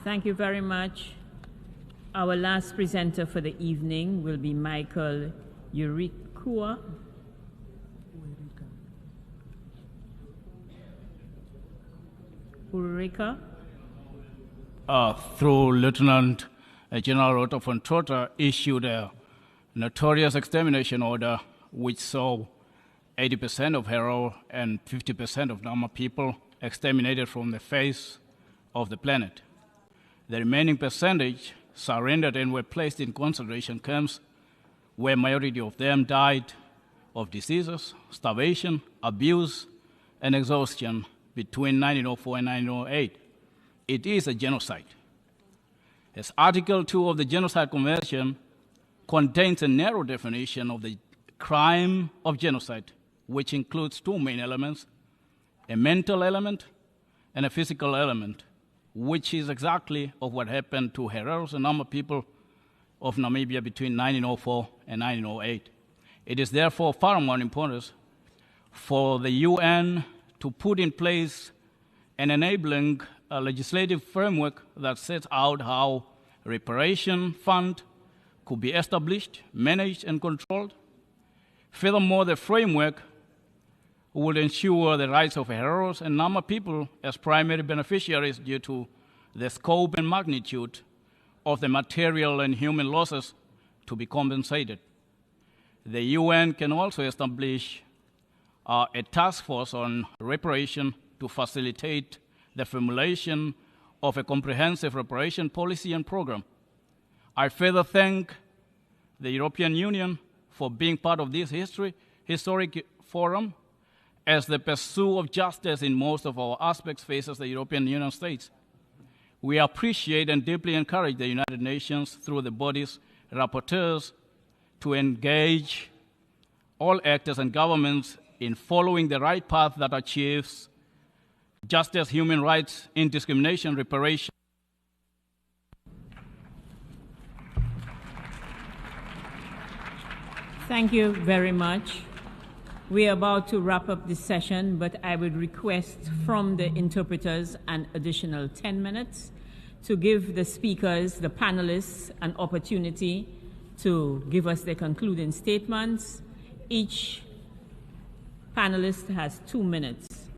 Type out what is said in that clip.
Thank you very much. Our last presenter for the evening will be Michael Uerikua. Uerikua. Through Lieutenant General Otto von Trotter, issued a notorious extermination order which saw 80% of Herero and 50% of Nama people exterminated from the face of the planet. The remaining percentage surrendered and were placed in concentration camps where majority of them died of diseases, starvation, abuse, and exhaustion between 1904 and 1908. It is a genocide. As Article 2 of the Genocide Convention contains a narrow definition of the crime of genocide, which includes two main elements, a mental element and a physical element, which is exactly of what happened to Herero and Nama people of Namibia between 1904 and 1908. It is therefore of paramount importance for the UN to put in place an enabling legislative framework that sets out how Reparation Fund could be established, managed, and controlled. Furthermore, the framework would ensure the rights of Herero and Nama people as primary beneficiaries due to the scope and magnitude of the material and human losses to be compensated. The UN can also establish a task force on reparation to facilitate the formulation of a comprehensive reparation policy and program. I further thank the European Union for being part of this historic forum, as the pursuit of justice in most of our aspects faces the European Union states. We appreciate and deeply encourage the United Nations through the body's rapporteurs to engage all actors and governments in following the right path that achieves justice, human rights, indiscrimination, reparation. Thank you very much. We are about to wrap up this session, but I would request from the interpreters an additional 10 minutes to give the speakers, the panelists, an opportunity to give us their concluding statements. Each panelist has 2 minutes.